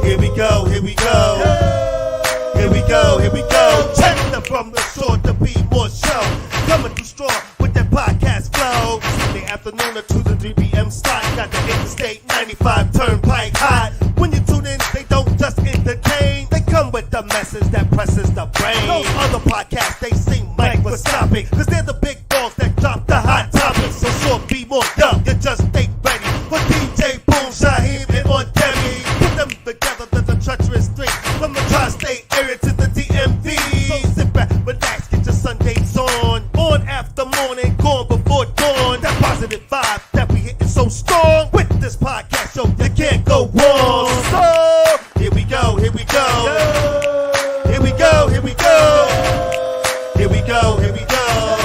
Here we go, here we go. Here we go, here we go. Check the From the Shore to Be More show. Coming through strong with that podcast flow. Sunday afternoon at 2 to 3 p.m. slot. Got the Interstate 95 Turnpike hot. When you tune in, they don't just entertain. They come with the message that presses the brain. Those other podcasts, they seem microscopic. Cause they're the big balls that drop the hot topics. So sure, be more dumb. You just stay ready for DJ Boom, Shaheem, and on Demi. Put them together, there's a treacherous three. From the tri-state area to the DMV. So sit back, relax, get your Sundays on. On after morning, gone before dawn. That positive vibe that we hitting so strong. With this podcast show, you can't go wrong. So, here we go, here we go. Here we go, here we go. Here we go, here we go.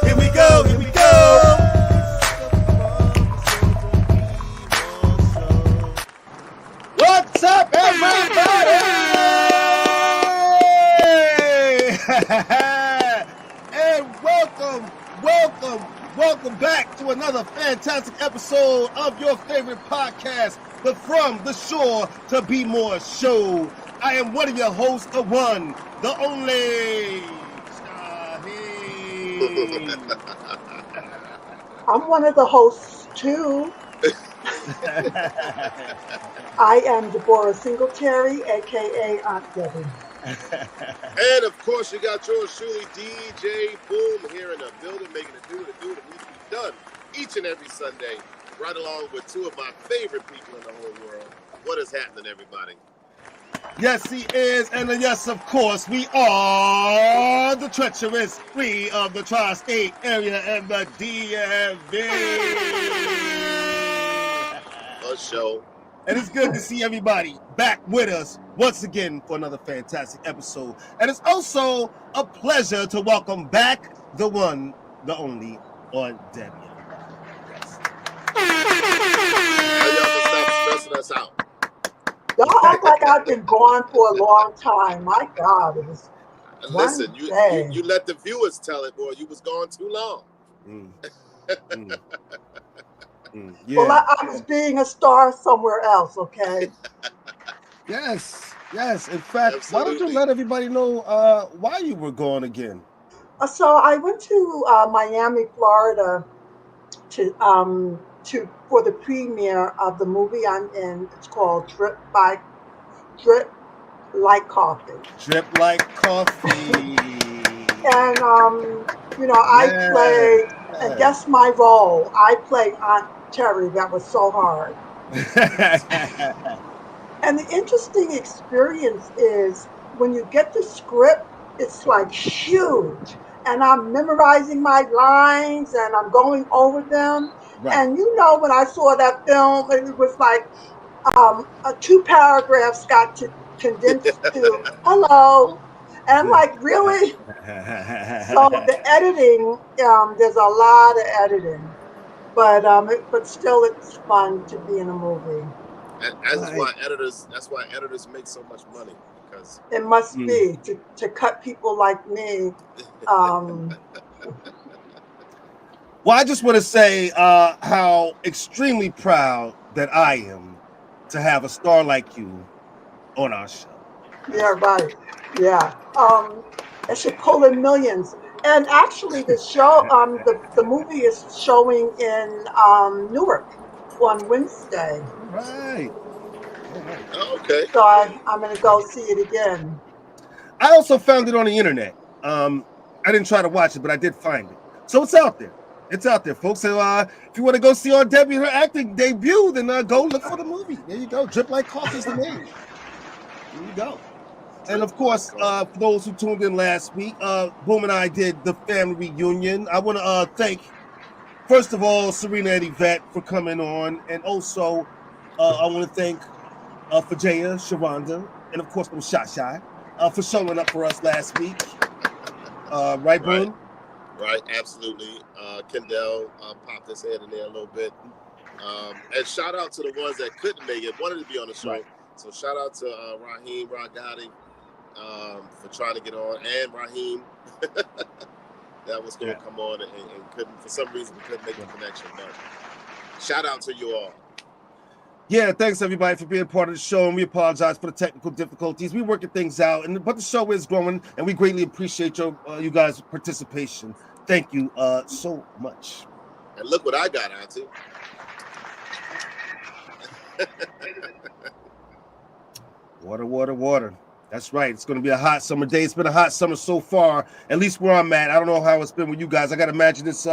Here we go, here we go. What's up, everybody? And welcome back to another fantastic episode of your favorite podcast, the From the Shore to Be More show. I am one of your hosts, the one, the only, Shaheem. I'm one of the hosts too. I am Deborah Singletary, aka Aunt Debbie. And of course, you got yours truly, DJ Boom, here in the building, making it do what needs to be done each and every Sunday, right along with two of my favorite people in the whole world. What is happening, everybody? Yes, he is, and yes, of course, we are the treacherous three of the tri-state area and the DMV. A show. And it's good to see everybody back with us once again for another fantastic episode. And it's also a pleasure to welcome back the one, the only, on Debbie. Yes. Y'all can stop stressing us out. Y'all act like I've been gone for a long time. My God, it was And listen, you let the viewers tell it, boy. You was gone too long. Yeah. Well, I was being a star somewhere else, okay? Yes. In fact, Absolutely. Why don't you let everybody know why you were gone again? So I went to Miami, Florida for the premiere of the movie I'm in. It's called Drip Like Coffee. Drip Like Coffee. And I played, and guess my role. I played Aunt Terry. That was so hard. And the interesting experience is when you get the script, it's like huge. And I'm memorizing my lines and I'm going over them. Right. And when I saw that film, it was like 2 paragraphs got condensed to hello. And I'm like, really? So the editing, there's a lot of editing. But still, it's fun to be in a movie. And that's why editors make so much money, because It must be to cut people like me. Well, I just want to say how extremely proud that I am to have a star like you on our show. Yeah, right. Yeah. It should pull in millions. And actually, the show, the movie is showing in Newark on Wednesday. Right. okay. So I'm going to go see it again. I also found it on the internet. I didn't try to watch it, but I did find it. So it's out there. It's out there, folks. So if you want to go see Aunt Debbie her acting debut, then go look for the movie. There you go. Drip Like Coffee is the name. There you go. And of course, for those who tuned in last week, Boom and I did the family reunion. I want to thank, first of all, Serena and Yvette for coming on. And also, I want to thank Fajaya, Sharonda, and of course, Shashai for showing up for us last week. Right, Boom? Right, absolutely. Kendall popped his head in there a little bit. And shout out to the ones that couldn't make it, wanted to be on the show. Right. So shout out to Raheem Ragati for trying to get on, and Raheem that was going to come on and couldn't, for some reason, we couldn't make the connection. But shout out to you all. Yeah, thanks everybody for being part of the show, and we apologize for the technical difficulties. We're working things out, but the show is growing, and we greatly appreciate you guys' participation. Thank you so much. And look what I got, Auntie. Water. That's right. It's going to be a hot summer day. It's been a hot summer so far, at least where I'm at. I don't know how it's been with you guys. I got to imagine it's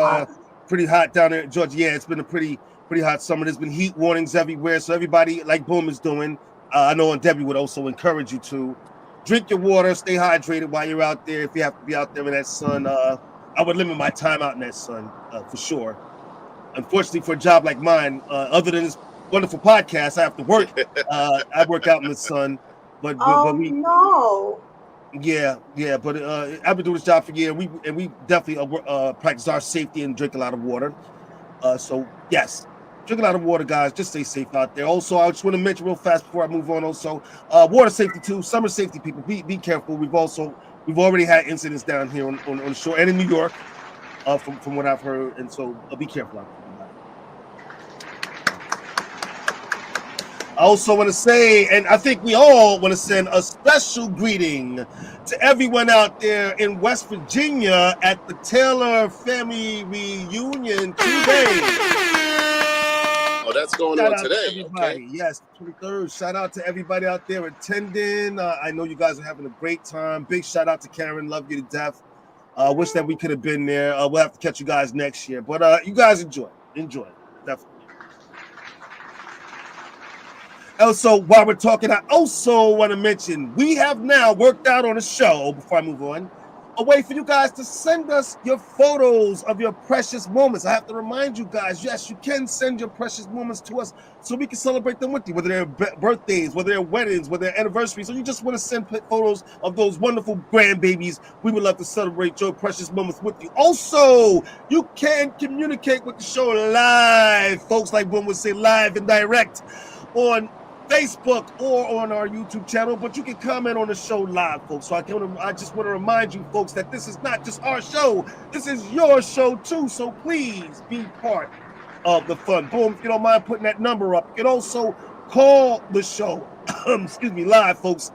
pretty hot down there in Georgia. Yeah, it's been a pretty hot summer. There's been heat warnings everywhere. So everybody, like Boom is doing, I know and Debbie would also encourage you to drink your water, stay hydrated while you're out there. If you have to be out there in that sun, I would limit my time out in that sun for sure. Unfortunately, for a job like mine, other than this wonderful podcast, I have to work. I work out in the sun. But we, no. Yeah, but I've been doing this job for years, and we definitely practice our safety and drink a lot of water. So yes, drink a lot of water, guys. Just stay safe out there. Also, I just want to mention real fast before I move on. Also, water safety too. Summer safety, people. Be careful. We've already had incidents down here on the shore and in New York, from what I've heard, and so be careful out there. I also want to say, and I think we all want to send a special greeting to everyone out there in West Virginia at the Taylor family reunion today. Oh, that's going on today. Okay. Yes, 23rd. Shout out to everybody out there attending. I know you guys are having a great time. Big shout out to Karen. Love you to death. Wish that we could have been there. We'll have to catch you guys next year. But you guys enjoy. Definitely. Also, while we're talking, I also want to mention we have now worked out on the show, before I move on, a way for you guys to send us your photos of your precious moments. I have to remind you guys, yes, you can send your precious moments to us so we can celebrate them with you, whether they're birthdays, whether they're weddings, whether they're anniversaries, or you just want to send photos of those wonderful grandbabies. We would love to celebrate your precious moments with you. Also, you can communicate with the show live, folks, like one would say, live and direct on Facebook or on our YouTube channel, but you can comment on the show live, folks. So I just want to remind you, folks, that this is not just our show. This is your show, too. So please be part of the fun. Boom, if you don't mind putting that number up. You can also call the show, excuse me, live, folks.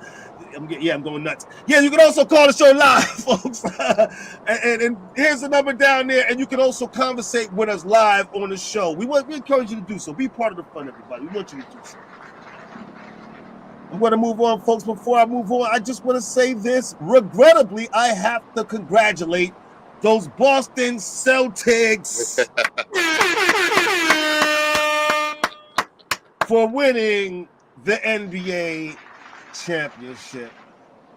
I'm going nuts. Yeah, you can also call the show live, folks. and here's the number down there, and you can also conversate with us live on the show. We encourage you to do so. Be part of the fun, everybody. We want you to do so. I'm going to move on, folks. Before I move on, I just want to say this. Regrettably, I have to congratulate those Boston Celtics for winning the NBA championship.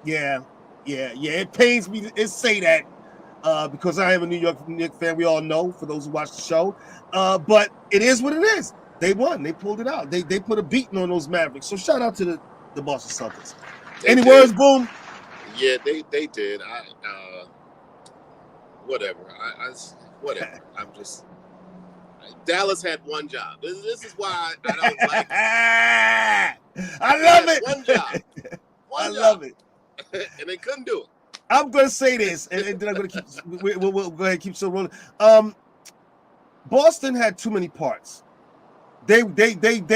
Yeah. It pains me to say that because I am a New York Knicks fan. We all know, for those who watch the show. But it is what it is. They won. They pulled it out. They put a beating on those Mavericks. So shout out to the Boston Celtics. Any words, Boom? Yeah, they did. Whatever. Whatever. I'm just. Dallas had one job. This is why I don't like it. I love it. One job. I love it. And they couldn't do it. I'm going to say this, and then I'm going to keep. We'll go ahead and keep so rolling. Boston had too many parts. They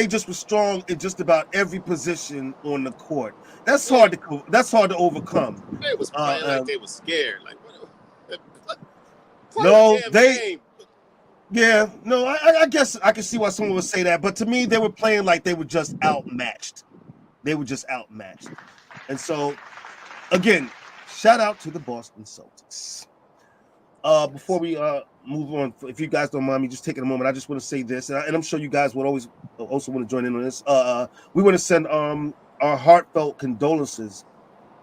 just were strong in just about every position on the court. That's hard to overcome. They was playing like they were scared. Like what? No, I guess I can see why someone would say that, but to me, they were playing like they were just outmatched. And so, again, shout out to the Boston Celtics. Before we move on, if you guys don't mind me just taking a moment, I just want to say this, and I'm sure you guys would always also want to join in on this. We want to send our heartfelt condolences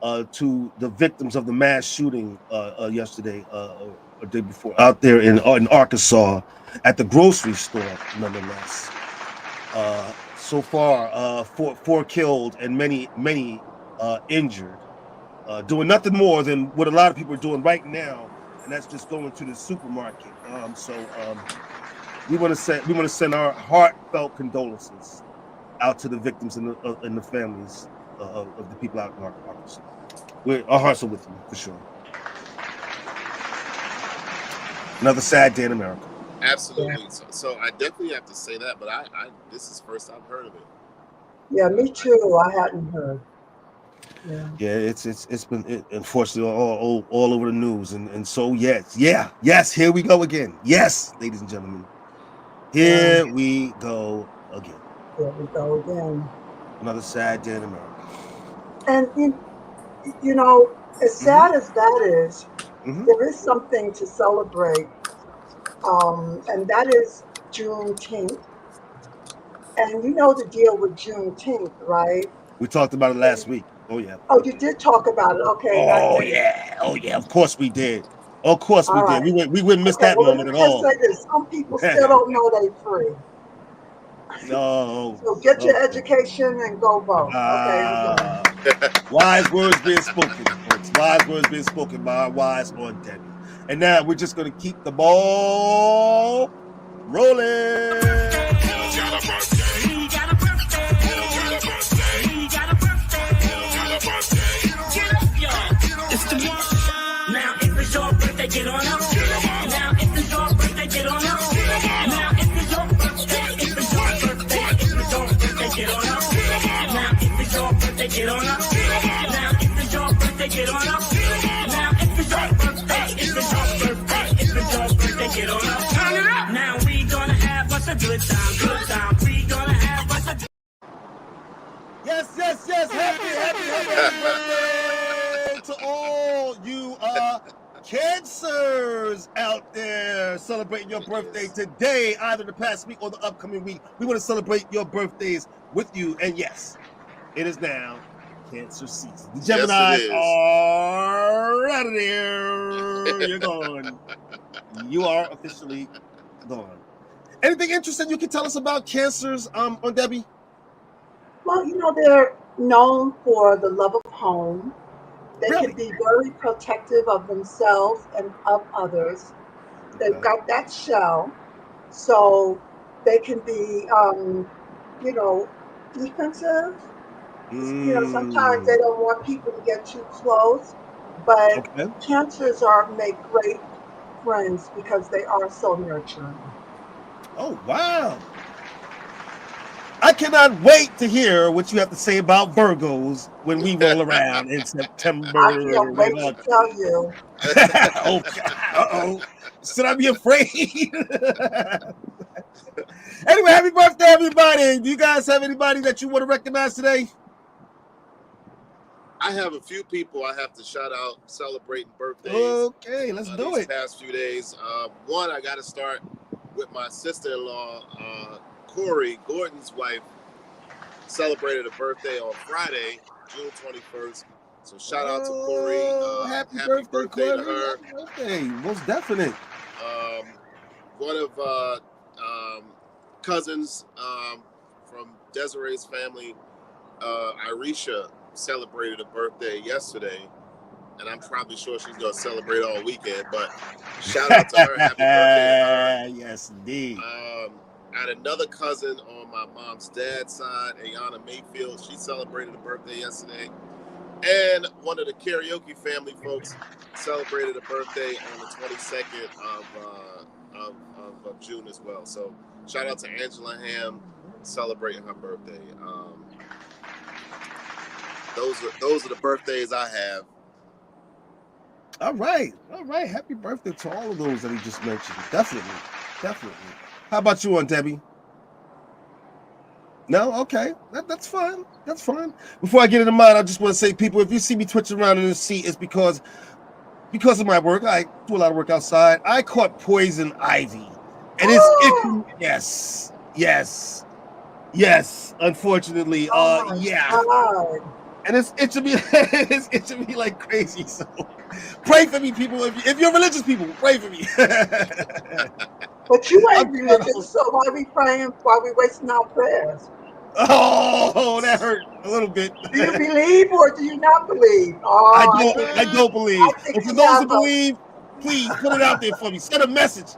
to the victims of the mass shooting yesterday or day before out there in Arkansas at the grocery store, nonetheless. So far, four killed and many injured, doing nothing more than what a lot of people are doing right now. And that's just going to the supermarket. We want to send our heartfelt condolences out to the victims and the families of the people out in Arkansas. Our hearts are with you for sure. Another sad day in America. Absolutely. So I definitely have to say that, but I this is first I've heard of it. Yeah, me too. I hadn't heard. Yeah. Yeah, it's been unfortunately all over the news, and so yes, here we go again. Yes, ladies and gentlemen, here we go again. Here we go again. Another sad day in America. And you know, as sad as that is, Mhm. there is something to celebrate, and that is Juneteenth. And you know the deal with Juneteenth, right? We talked about it last week. Oh yeah. Oh, you did talk about it. Okay. Oh yeah. Of course we did. Of course we All did. right. We wouldn't miss Okay, that well, moment let at me just all. say this. Some people still don't know they free. No. So get your education and go vote. Okay. Wise words being spoken, folks. Wise words being spoken by our wise on Debbie. And now we're just going to keep the ball rolling. Now if it's your birthday, get on up. Now if it's your birthday, get on up. Now if it's your birthday, if it's your birthday, if it's your birthday, get on up. Now if it's your birthday, get on up. Now if it's your birthday, get on up. Now if it's your birthday, if it's your birthday, if it's your birthday, get on up. Turn it up. Now we gonna have us a good time. We gonna have us a Yes. Happy birthday to all you cancers out there celebrating your birthday today, either the past week or the upcoming week. We want to celebrate your birthdays with you. And yes, it is now Cancer season. The Geminis are out of there. You're gone. You are officially gone. Anything interesting you can tell us about cancers on Debbie? Well, you know, they're known for the love of home. They Really? can be very protective of themselves and of others. They've got that shell, so they can be, you know, defensive. You know, sometimes they don't want people to get too close, but Okay. cancers make great friends because they are so nurturing. Oh, wow. I cannot wait to hear what you have to say about Virgos when we roll around in September. I can't wait to tell you. Oh, uh-oh. Should I be afraid? Anyway, happy birthday, everybody. Do you guys have anybody that you want to recognize today? I have a few people I have to shout out celebrating birthdays. Okay, let's do these it. past few days. One, I got to start with my sister-in-law, Corey, Gordon's wife, celebrated a birthday on Friday, June 21st. So shout out to Corey. Happy birthday, Corey. to her. Happy birthday. Most definite. One of cousins from Desiree's family, Irisha, celebrated a birthday yesterday, and I'm probably sure she's going to celebrate all weekend, but shout out to her. Happy birthday to her. Yes, indeed. I had another cousin on my mom's dad's side, Ayana Mayfield. She celebrated a birthday yesterday. And one of the karaoke family folks celebrated a birthday on the 22nd of June as well. So shout out to Angela Ham celebrating her birthday. Those are the birthdays I have. All right. Happy birthday to all of those that he just mentioned. Definitely. How about you, Aunt Debbie? No? Okay. That's fine. Before I get into mine, I just want to say, people, if you see me twitching around in the seat, it's because of my work. I do a lot of work outside. I caught poison ivy. And it's Yes. Unfortunately. God. And it's itching me like crazy. So pray for me, people. If you're religious people, pray for me. But you ain't religious, so why we praying? Why we wasting our prayers? Oh, that hurt a little bit. Do you believe or do you not believe? Oh, I don't believe. think And for you those have who believe, please put it out there for me. Send a message,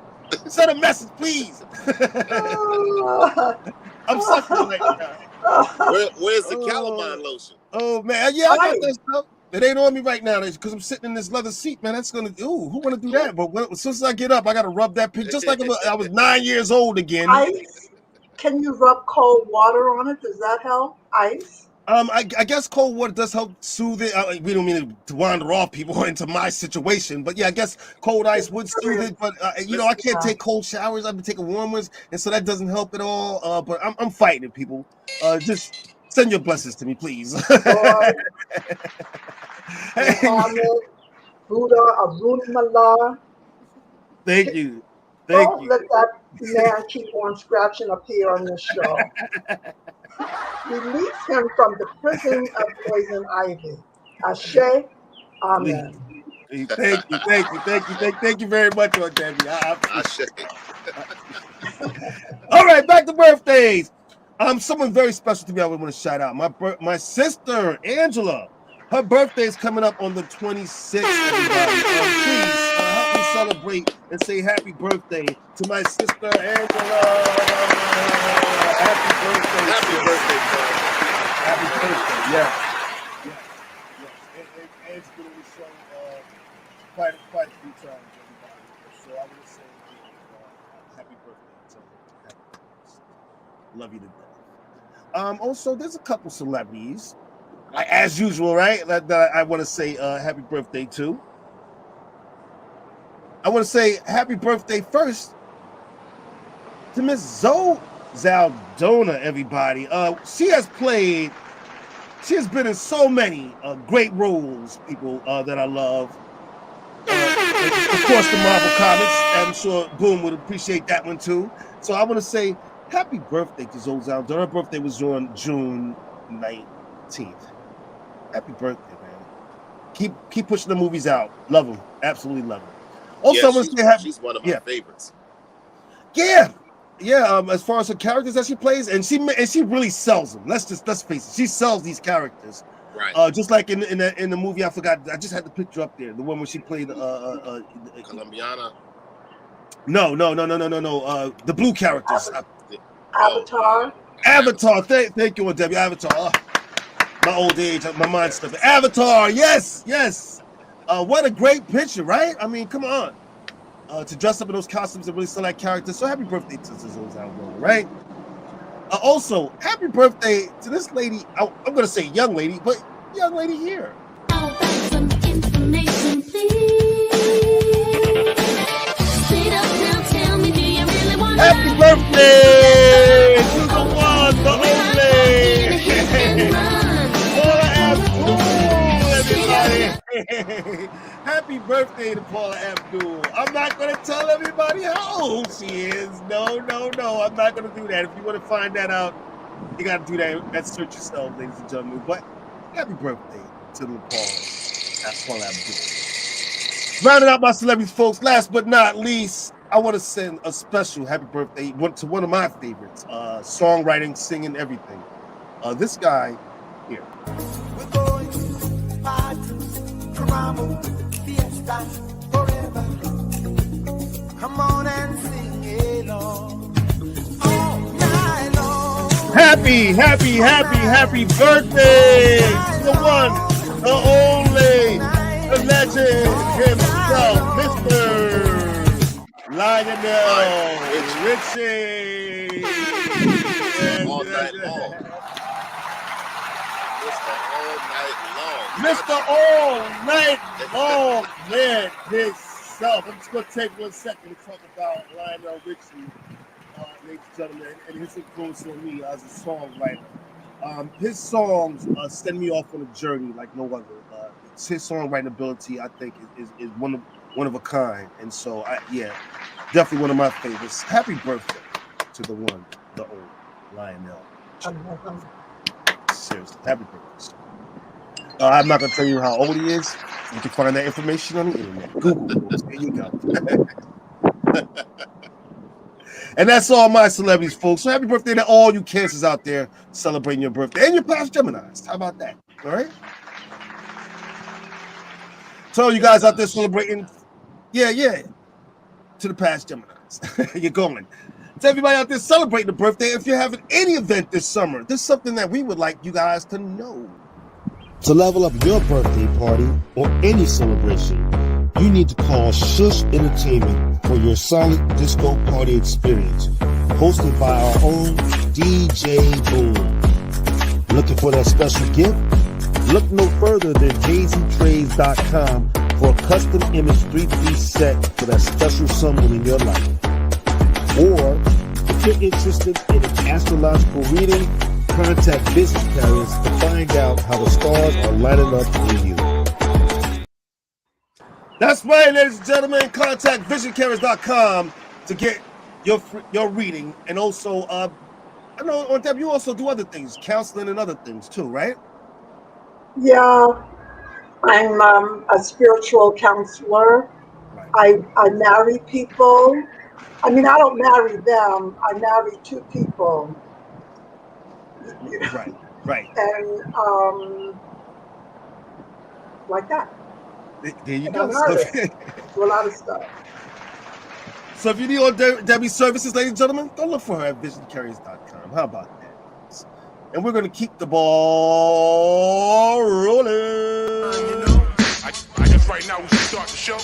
please. I'm suffering right now. Where's the calamine lotion? Oh man, yeah, I got that stuff. It ain't on me right now because I'm sitting in this leather seat, man. That's gonna who want to do that? But as soon as I get up, I gotta rub that pig just like I was 9 years old again. Can you rub cold water on it? Does that help? Ice? I guess cold water does help soothe it. We don't mean to wander off people into my situation, but yeah, I guess cold ice would soothe it. But you know, I can't take cold showers. I've been taking warm ones, and so that doesn't help at all. But I'm fighting it, people. Just send your blessings to me, please. Lord, Muhammad, Buddha, Abdullah. Thank you. Don't let that man keep on scratching up here on this show. Release him from the prison of poison ivy. Ashe, amen. Thank you very much, Debbie. Ashe. All right, back to birthdays. Someone very special to me I would want to shout out. My sister, Angela. Her birthday is coming up on the 26th, everybody. Please help me celebrate and say happy birthday to my sister, Angela. Happy birthday. Happy birthday, bro. Happy birthday, yes. Angela's been on the show quite a few times, everybody. So I want to say happy birthday to her. Love you to death. Also, there's a couple celebrities, as usual, right? That I want to say happy birthday to. I want to say happy birthday first to Miss Zoe Saldana, everybody. She has been in so many great roles, people that I love. Of course, the Marvel Comics. I'm sure Boom would appreciate that one too. So I want to say happy birthday to Zoe Saldana. Her birthday was on June 19th. Happy birthday, man. Keep pushing the movies out. Love them. Absolutely love them. Also, Yeah, I want to say happy. she's one of my favorites. Yeah. As far as her characters that she plays, and she really sells them. Let's face it. She sells these characters. Right. Just like in the movie, I forgot. I just had the picture up there. The one where she played Colombiana. No. The blue characters. Avatar. Avatar. Thank you, Debbie. Avatar. My old age, my mind slipping. Avatar. Yes. What a great picture, right? I mean, come on. To dress up in those costumes and really sell that character. So happy birthday to Zoe Saldana, right? Also, happy birthday to this lady. I'm going to say young lady, but young lady here. I'll find some information, please. Sit up now, tell me, do you really want Happy birthday to the one, the only. Paula Abdul, everybody. Happy birthday to Paula Abdul. I'm not going to tell everybody how old she is. No. I'm not going to do that. If you want to find that out, you got to do that. That's search yourself, ladies and gentlemen. But happy birthday to the Paula Abdul. Rounding out my celebrities, folks. Last but not least, I want to send a special happy birthday to one of my favorites. Songwriting, singing, everything. This guy here. We're going to party, Caramo, fiesta, forever. Come on and sing along all night long. Happy birthday to the one, the only, the legend himself, Mr. Lionel Richie. All night long. Mr. All Night Long, man, himself. I'm just going to take 1 second to talk about Lionel Richie, ladies and gentlemen, and his influence on me as a songwriter. His songs send me off on a journey like no other. His songwriting ability, I think, is one of a kind. And so, definitely one of my favorites. Happy birthday to the one, the old Lionel. Seriously, happy birthday. I'm not going to tell you how old he is. You can find that information on the internet. Google. There you go. And that's all my celebrities, folks. So happy birthday to all you Cancers out there celebrating your birthday. And your past Geminis. How about that? All right? To all you guys out there celebrating, to the past Geminis. You're going. To everybody out there celebrating the birthday, if you're having any event this summer, there's something that we would like you guys to know. To level up your birthday party or any celebration, you need to call Shush Entertainment for your solid disco party experience. Hosted by our own DJ Boom. Looking for that special gift? Look no further than jayztrades.com for a custom image 3-piece set for that special someone in your life. Or, if you're interested in an astrological reading, contact Vision Carriers to find out how the stars are lining up for you. That's right, ladies and gentlemen. Contact visioncarriers.com to get your reading. And also, I know on Deb, you also do other things, counseling and other things too, right? Yeah, I'm a spiritual counselor. Right. I marry people. I mean, I don't marry them. I marry two people. You know? Right. And like that. There you And go. I'm artist. Do a lot of stuff. So if you need all Debbie's services, ladies and gentlemen, go look for her at visioncarriers.com. How about that? And we're going to keep the ball rolling. You know, I guess right now we should start the show.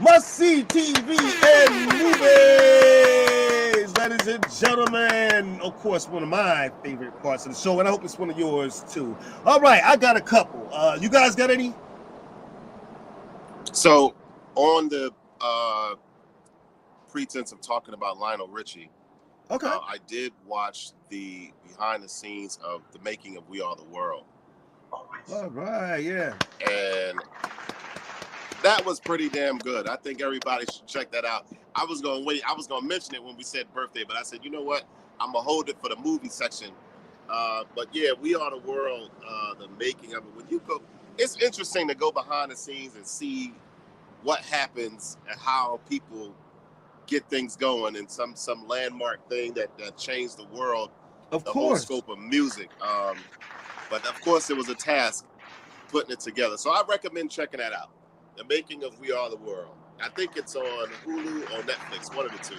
Must-see TV and movies, ladies and gentlemen. Of course, one of my favorite parts of the show, and I hope it's one of yours too. All right, I got a couple. You guys got any? So, on the pretense of talking about Lionel Richie, Okay. I did watch the behind the scenes of the making of We Are the World. All right, yeah. And that was pretty damn good. I think everybody should check that out. I was going to wait. I was going to mention it when we said birthday, but I said, you know what? I'm going to hold it for the movie section. But yeah, We Are the World, the making of it. When you go, it's interesting to go behind the scenes and see what happens and how people get things going and some landmark thing that changed the world, Of the course. whole scope of music. But of course, it was a task putting it together. So I recommend checking that out. The making of We Are the World. I think it's on Hulu or Netflix, one of the two.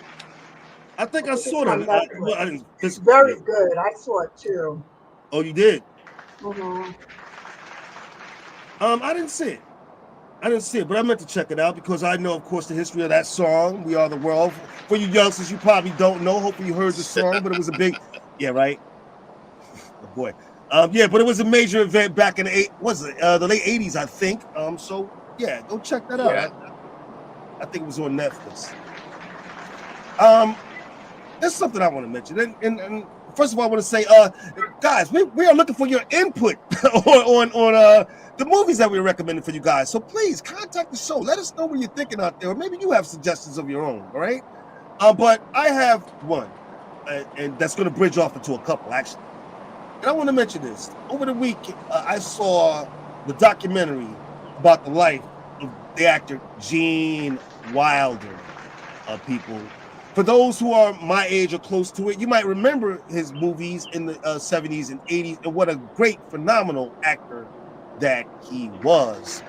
I think I saw that. It's very good. I saw it too. Oh, you did? Mm-hmm. I didn't see it, but I meant to check it out because I know, of course, the history of that song, We Are the World. For you youngsters, you probably don't know. Hopefully you heard the song, but it was a big, yeah, right? Oh, boy. Yeah, but it was a major event back in the late 80s, I think. So, yeah, go check that out. Yeah. I think it was on Netflix. There's something I want to mention. And first of all, I want to say, guys, we are looking for your input on the movies that we're recommending for you guys. So please contact the show. Let us know what you're thinking out there. Or maybe you have suggestions of your own, all right? But I have one, and that's going to bridge off into a couple, actually. And I want to mention this. Over the week, I saw the documentary about the life of the actor Gene Wilder. People, for those who are my age or close to it, you might remember his movies in the 70s and 80s, and what a great, phenomenal actor that he was.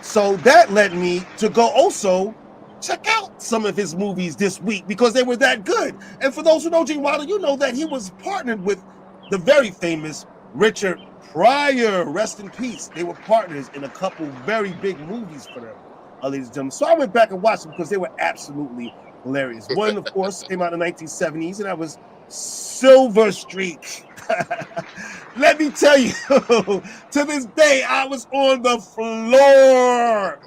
So that led me to go also check out some of his movies this week because they were that good. And for those who know Gene Wilder, you know that he was partnered with the very famous Richard Pryor. Rest in peace. They were partners in a couple very big movies for them, ladies and gentlemen. So I went back and watched them because they were absolutely hilarious. One, of course, came out in the 1970s, and that was Silver Streak. Let me tell you, to this day, I was on the floor.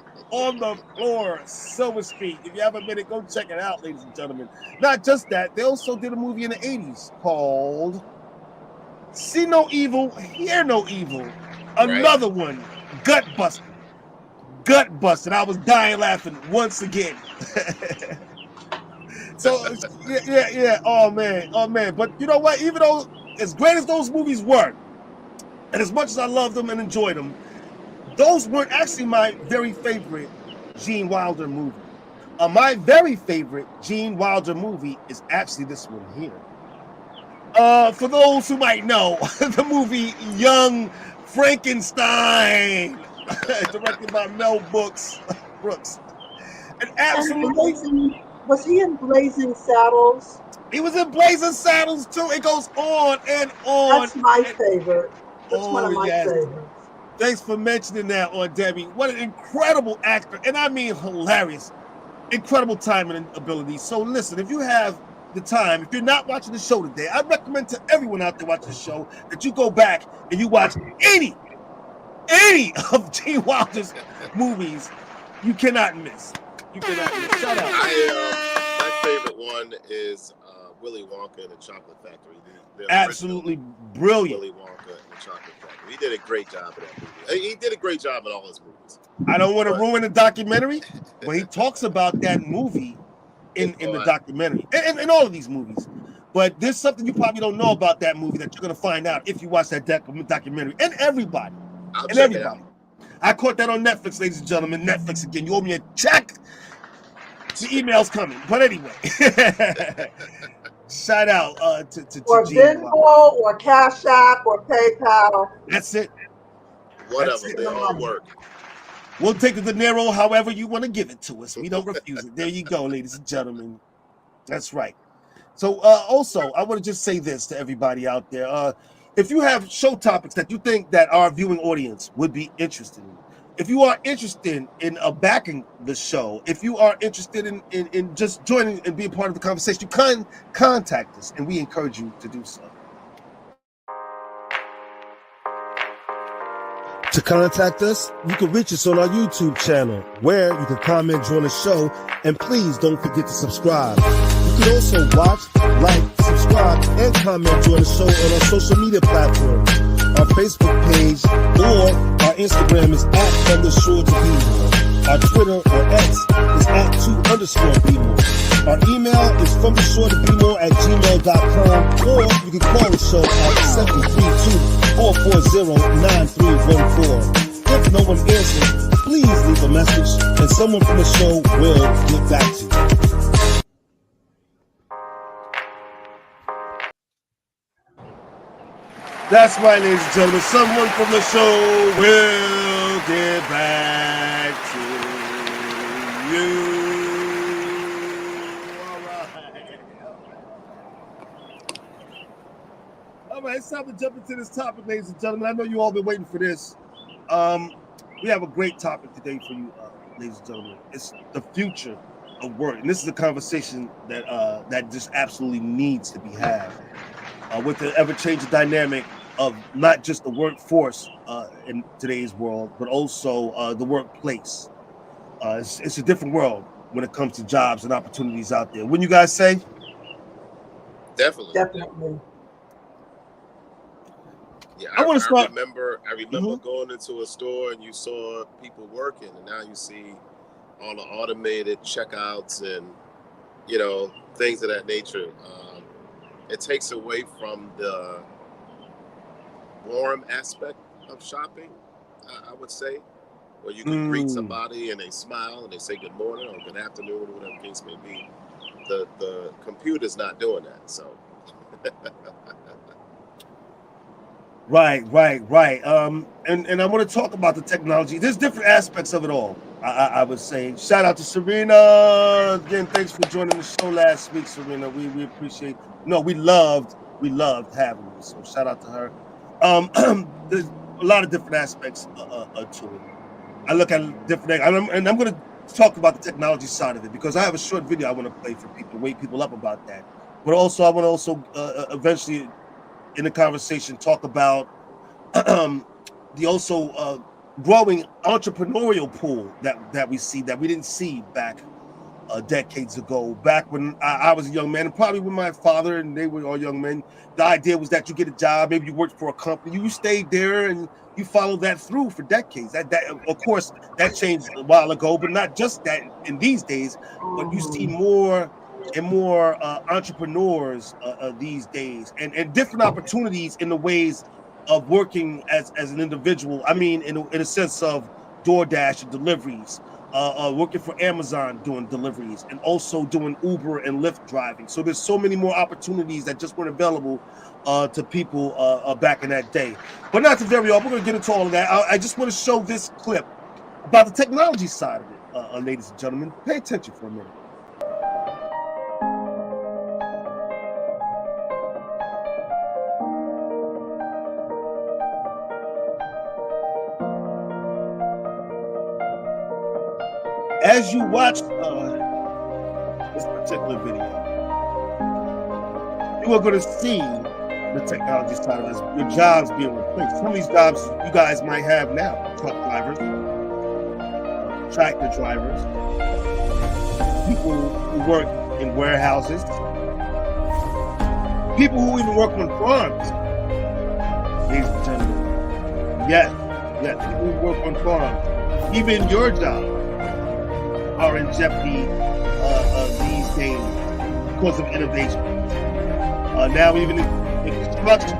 Silver Streak. If you have a minute, go check it out, ladies and gentlemen. Not just that, they also did a movie in the 80s called See No Evil, Hear No Evil. Another one, Gut Busted. I was dying laughing once again. So yeah. Oh man. But you know what? Even though as great as those movies were, and as much as I loved them and enjoyed them, those weren't actually my very favorite Gene Wilder movie. My very favorite Gene Wilder movie is actually this one here. For those who might know, the movie Young Frankenstein, directed by Mel Brooks. Brooks. And And absolutely, was he in Blazing Saddles? he was in Blazing Saddles too. It goes on and on. That's my and- favorite. That's one Oh, of my yes. favorites. Thanks for mentioning that, on Debbie. What an incredible actor, and I mean hilarious, incredible timing and ability. So listen, if you have the time, if you're not watching the show today, I recommend to everyone out there watching the show that you go back and you watch any of Gene Wilder's movies. You cannot miss. You cannot miss. Shout out. My favorite one is Willy Wonka and the Chocolate Factory. The Absolutely original brilliant. Willy Wonka and the Chocolate Factory. He did a great job in that movie. He did a great job in all his movies. I don't want to ruin the documentary, but he talks about that movie in the documentary and in all of these movies. But there's something you probably don't know about that movie that you're going to find out if you watch that documentary. And everybody. I'll And check it everybody. out. I caught that on Netflix, ladies and gentlemen. Netflix again. You owe me a check. The email's coming. But anyway. Shout out to Or Gene Venmo, Wilder. or Cash App, or PayPal. That's it. Whatever, That's it. they all work. We'll take the dinero however you want to give it to us. We don't refuse it. There you go, ladies and gentlemen. That's right. So also, I want to just say this to everybody out there. If you have show topics that you think that our viewing audience would be interested in, if you are interested in backing the show, if you are interested in just joining and being part of the conversation, you can contact us, and we encourage you to do so. To contact us, you can reach us on our YouTube channel, where you can comment during the show, and please don't forget to subscribe. You can also watch, like, subscribe, and comment during the show on our social media platforms. Our Facebook page or our Instagram is @From the Shore to Be More. Our Twitter or X is @2_BeMore. Our email is fromtheshore@gmail.com, or you can call the show at 732-440-9314. If no one answers, please leave a message, and someone from the show will get back to you. That's right, ladies and gentlemen. Someone from the show will get back to you. All right, it's time to jump into this topic, ladies and gentlemen. I know you all been waiting for this. We have a great topic today for you, ladies and gentlemen. It's the future of work, and this is a conversation that just absolutely needs to be had. With the ever-changing dynamic of not just the workforce in today's world, but also the workplace. It's a different world when it comes to jobs and opportunities out there. Wouldn't you guys say? Definitely. Definitely. Yeah, I wanna start- I remember going into a store and you saw people working, and now you see all the automated checkouts and things of that nature. It takes away from the warm aspect of shopping, I would say, where you can greet somebody and they smile and they say good morning or good afternoon, or whatever the case may be. The computer's not doing that, so. Right. And I want to talk about the technology. There's different aspects of it all, I would say. Shout out to Serena. Again, thanks for joining the show last week, Serena. We appreciate. No, we loved having you. So shout out to her. There's a lot of different aspects to it. I look at different, and I'm going to talk about the technology side of it, because I have a short video I want to play for people to wake people up about that. But also, I want to eventually, in the conversation, talk about the also growing entrepreneurial pool that we see, that we didn't see back decades ago, back when I was a young man, and probably when my father and they were all young men. The idea was that you get a job, maybe you worked for a company, you stayed there, and you followed that through for decades. That of course that changed a while ago, but not just that in these days. But you see more and more entrepreneurs these days, and different opportunities in the ways of working as an individual. I mean, in a sense of DoorDash and deliveries, working for Amazon doing deliveries, and also doing Uber and Lyft driving. So there's so many more opportunities that just weren't available to people back in that day. But not to vary off, we're going to get into all of that. I just want to show this clip about the technology side of it. ladies and gentlemen. Pay attention for a minute. As you watch this particular video, you are going to see the technology side of this, your jobs being replaced. Some of these jobs you guys might have now: truck drivers, tractor drivers, people who work in warehouses, people who even work on farms. Ladies and gentlemen, yes, people who work on farms, even your job, are in jeopardy these days because of innovation. Now even in construction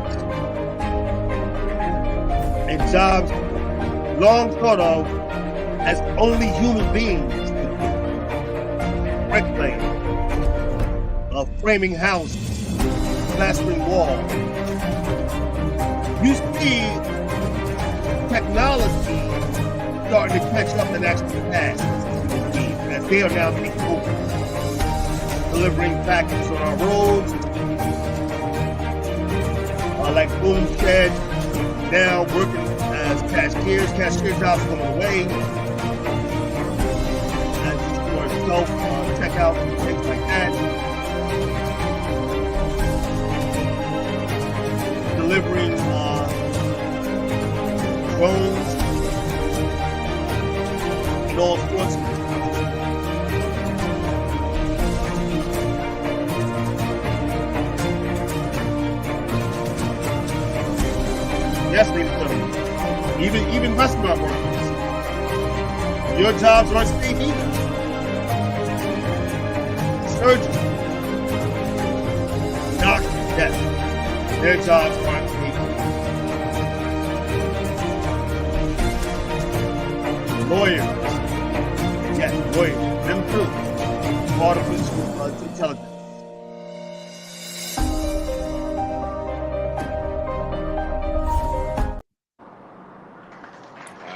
and jobs long thought of as only human beings could do. Bricklaying, framing houses, plastering walls. You see technology starting to catch up and actually pass. As they are now taking over, delivering packages on our roads, like boom sheds, now working as cashiers. Cashier jobs coming away, as for self checkout and things like that. Delivering drones and all sorts of. Yes, ladies and gentlemen. Even restaurant workers. Your jobs aren't safe either. Surgeons, doctors, yes, their jobs aren't safe either. Lawyers, yes, lawyers, them too. Artificial intelligence.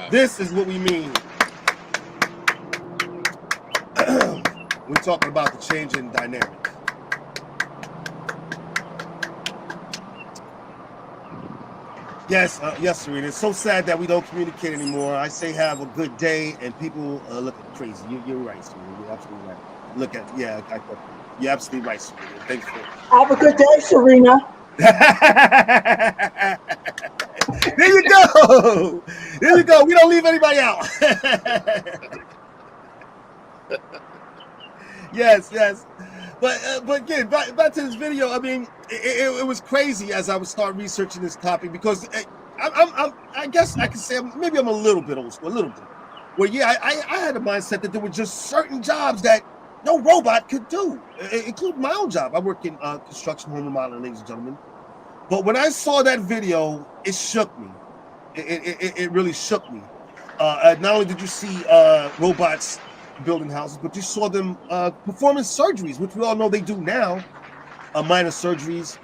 This is what we mean. We're talking about the change in dynamic. Yes, Serena. It's so sad that we don't communicate anymore. I say have a good day, and people look crazy. You're right, Serena. You're absolutely right. You're absolutely right, Serena. Thanks for. Have a good day, Serena. There you go. There you go. We don't leave anybody out. Yes. But again, back to this video. I mean, it was crazy as I would start researching this topic because I guess I can say maybe I'm a little bit old school, a little bit. Well, yeah, I had a mindset that there were just certain jobs that no robot could do, including my own job. I work in construction, home remodeling, ladies and gentlemen. But when I saw that video, it shook me. It really shook me. Not only did you see robots building houses, but you saw them performing surgeries, which we all know they do now, minor surgeries.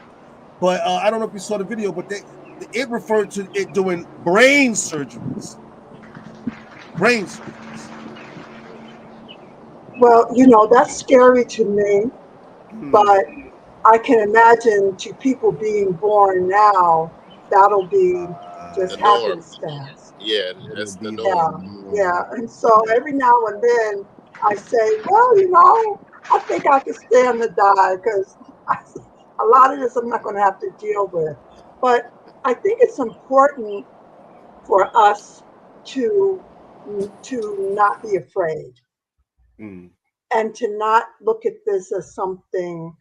But I don't know if you saw the video, but it referred to it doing brain surgeries. Brain surgeries. Well, that's scary to me, but I can imagine to people being born now, that'll be just happenstance. Yeah, that's the norm. Yeah. And so every now and then I say, well, I think I can stand to die because a lot of this I'm not going to have to deal with. But I think it's important for us to not be afraid and to not look at this as something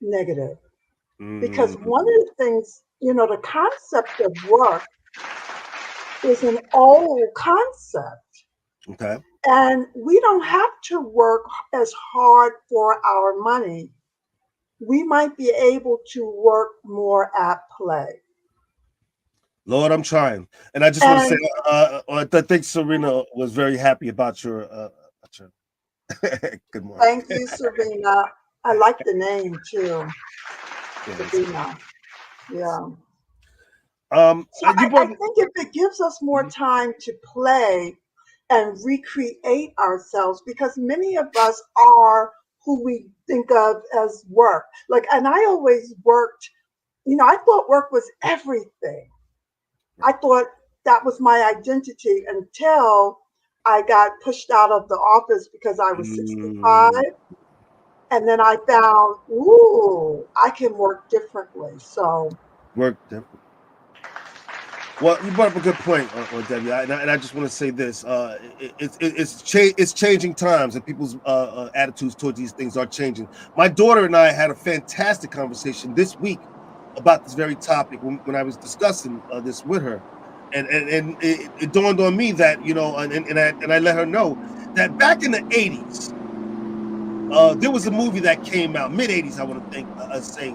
negative. Because one of the things, the concept of work is an old concept. Okay. And we don't have to work as hard for our money. We might be able to work more at play. Lord, I'm trying. And I just want to say, I think Serena was very happy about your good morning. Thank you, Serena. I like the name too. Serena. Yeah. So I think if it gives us more time to play, and recreate ourselves, because many of us are who we think of as work. Like, and I always worked, I thought work was everything. I thought that was my identity until I got pushed out of the office because I was 65. And then I found, ooh, I can work differently. So, Work different. Well, you brought up a good point, Debbie, and I just want to say this: it's changing times, and people's attitudes towards these things are changing. My daughter and I had a fantastic conversation this week about this very topic when I was discussing this with her, and it dawned on me that and I let her know that back in the 80s, there was a movie that came out mid 80s, I want to think,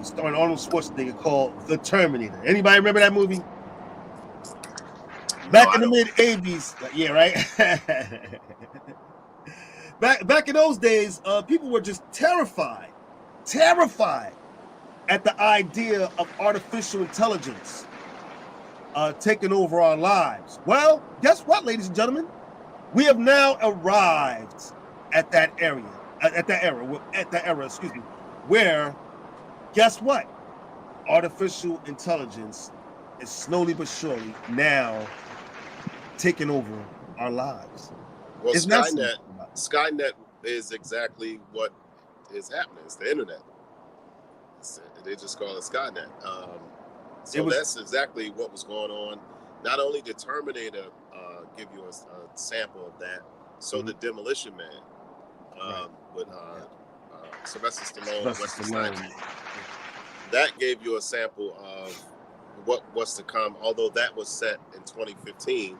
starring Arnold Schwarzenegger, called The Terminator. Anybody remember that movie? Back in the mid 80s, yeah, right. back in those days, people were just terrified at the idea of artificial intelligence taking over our lives. Well, guess what, ladies and gentlemen? We have now arrived at that era, where, guess what? Artificial intelligence is slowly but surely now taking over our lives. Well, Skynet is exactly what is happening. It's the internet. They just call it Skynet. That's exactly what was going on. Not only did Terminator give you a sample of that, so the Demolition Man with Sylvester Stallone and Wesley Snipes, that gave you a sample of what was to come, although that was set in 2015.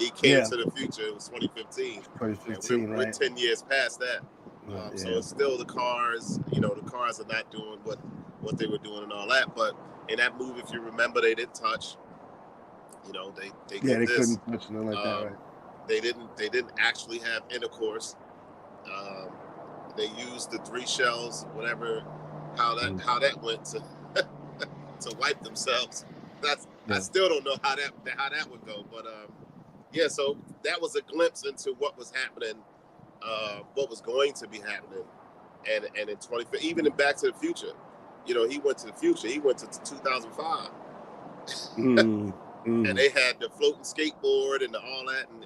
He came to the future. It was 2015. 2015, we're 10 years past that. So it's still the cars. The cars are not doing what they were doing and all that. But in that movie, if you remember, they didn't touch. They couldn't touch nothing like that. Right? They didn't actually have intercourse. They used the 3 shells, whatever, how that went to wipe themselves. I still don't know how that would go, but so that was a glimpse into what was happening, what was going to be happening, and in 20, even in Back to the Future, he went to the future. He went to 2005, and they had the floating skateboard and all that, and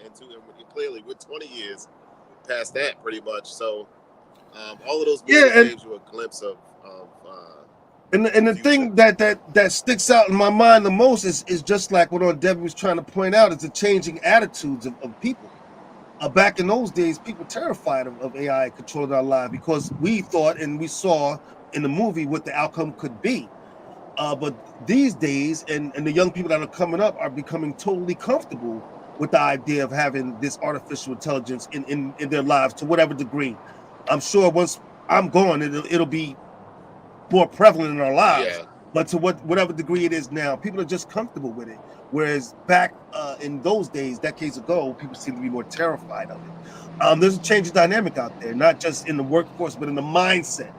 clearly we're 20 years past that, pretty much. So all of those movies gave you a glimpse of. And the thing that sticks out in my mind the most is just like what Debbie was trying to point out, is the changing attitudes of people. Back in those days, people were terrified of AI controlling our lives because we thought and we saw in the movie what the outcome could be. But these days, and the young people that are coming up are becoming totally comfortable with the idea of having this artificial intelligence in their lives to whatever degree. I'm sure once I'm gone, it'll be more prevalent in our lives, but to whatever degree it is now, people are just comfortable with it. Whereas back in those days, decades ago, people seem to be more terrified of it. There's a change of dynamic out there, not just in the workforce, but in the mindset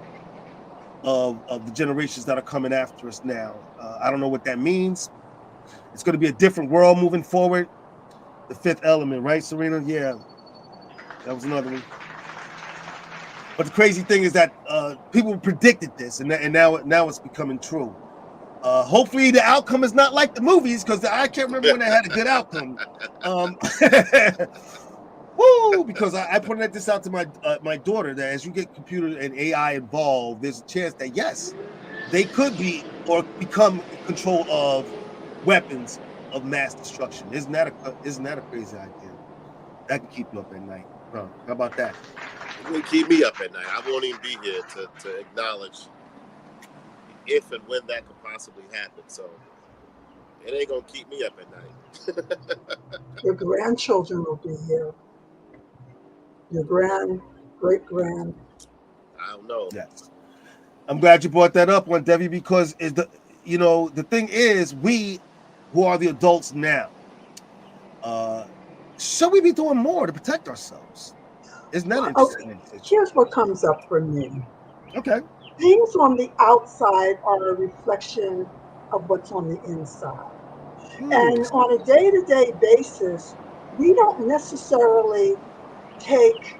of the generations that are coming after us now. I don't know what that means. It's going to be a different world moving forward. The Fifth Element, right, Serena? Yeah, that was another one. But the crazy thing is that people predicted this, and now it's becoming true. Hopefully, the outcome is not like the movies, because I can't remember when they had a good outcome. Because I pointed this out to my daughter, that as you get computer and AI involved, there's a chance that yes, they could be or become in control of weapons of mass destruction. Isn't that a crazy idea? That can keep you up at night. Huh? How about that? It will keep me up at night. I won't even be here to acknowledge if and when that could possibly happen. So it ain't gonna keep me up at night. Your grandchildren will be here. Your great-grand. I don't know. Yes. I'm glad you brought that up, one Debbie, because the thing is, we who are the adults now, should we be doing more to protect ourselves? Isn't that interesting? Here's what comes up for me. Okay. Things on the outside are a reflection of what's on the inside. And on a day-to-day basis, we don't necessarily take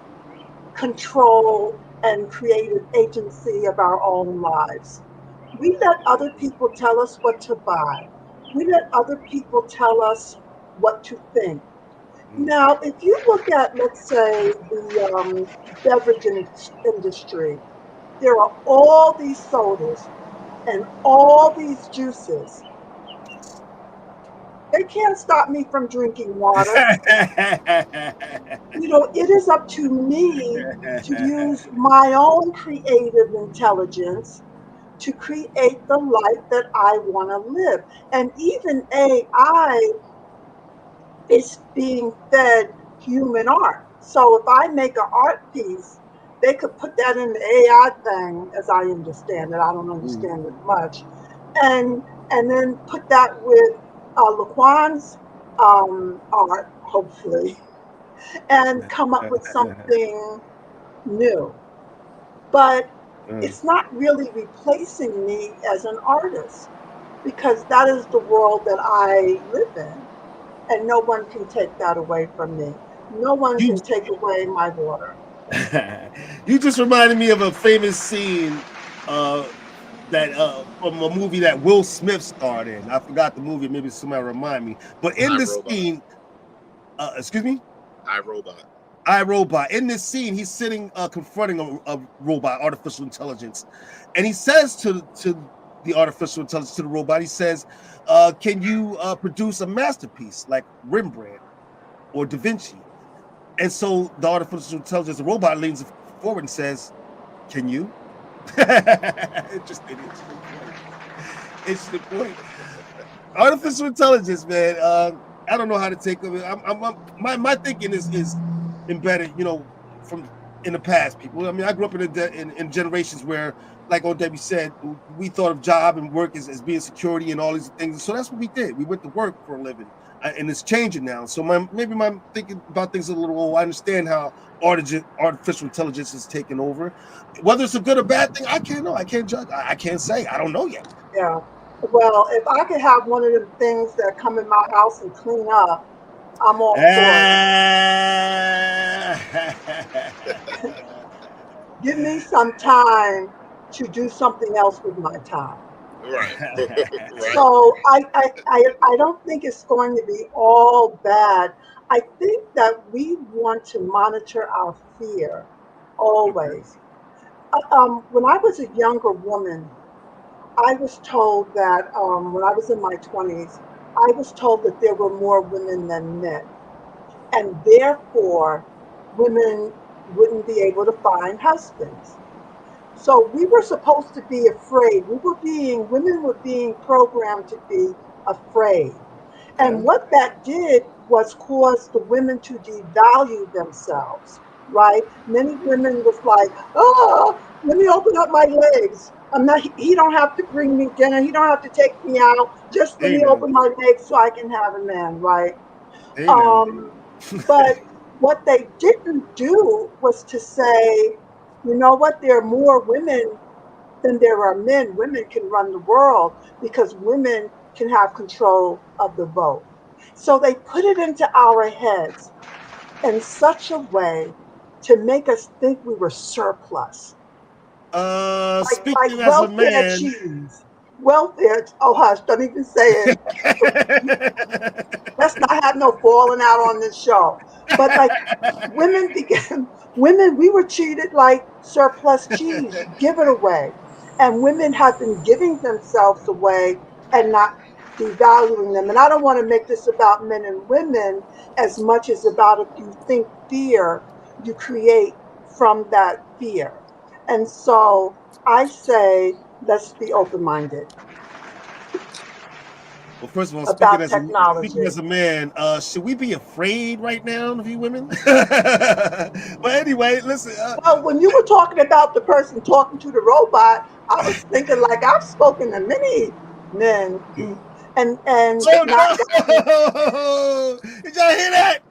control and creative agency of our own lives. We let other people tell us what to buy. We let other people tell us what to think. Now, if you look at, let's say, the beverage industry, there are all these sodas and all these juices. They can't stop me from drinking water. You know, it is up to me to use my own creative intelligence to create the life that I want to live. And even AI is being fed human art. So if I make an art piece, they could put that in the AI thing, as I understand it. I don't understand it much, and then put that with Laquan's art, hopefully, and come up with something new. But it's not really replacing me as an artist because that is the world that I live in. And no one can take that away from me. No one can take away my water. You just reminded me of a famous scene that from a movie that Will Smith starred in. I forgot the movie. Maybe somebody remind me. But in this scene, excuse me, iRobot. In this scene, he's sitting confronting a robot, artificial intelligence, and he says to the artificial intelligence, to the robot, he says, "Can you produce a masterpiece like Rembrandt or Da Vinci?" And so the artificial intelligence, the robot, leans forward and says, "Can you?" Interesting point. Artificial intelligence, man. I don't know how to take it. My thinking is embedded, you know, from in the past. People. I mean, I grew up in generations where, like old Debbie said, we thought of job and work as being security and all these things. So that's what we did. We went to work for a living. And it's changing now. So maybe my thinking about things a little old. I understand how artificial intelligence is taking over. Whether it's a good or bad thing, I can't know. I can't judge. I can't say. I don't know yet. Yeah. Well, if I could have one of the things that come in my house and clean up, I'm all for it. Give me some time to do something else with my time. Right. So I don't think it's going to be all bad. I think that we want to monitor our fear always. When I was a younger woman, I was told that when I was in my 20s, I was told that there were more women than men. And therefore, women wouldn't be able to find husbands. So we were supposed to be afraid. Women were being programmed to be afraid. And what that did was cause the women to devalue themselves, right? Many women was like, oh, let me open up my legs. He don't have to bring me dinner. He don't have to take me out. Just let me open my legs so I can have a man, right? But what they didn't do was to say, you know what, there are more women than there are men. Women can run the world because women can have control of the vote. So they put it into our heads in such a way to make us think we were surplus. Speaking like as a man, cheese. Welfare. Oh, hush! Don't even say it. Let's not have no falling out on this show. But like women, we were treated like surplus cheese. Give it away, and women have been giving themselves away and not devaluing them. And I don't want to make this about men and women as much as about if you think fear, you create from that fear. And so I say, let's be open-minded. Well, first of all, about speaking as a man, should we be afraid right now of you women? But anyway, listen. Well, when you were talking about the person talking to the robot, I was thinking like I've spoken to many men, and oh, no! Did y'all hear that?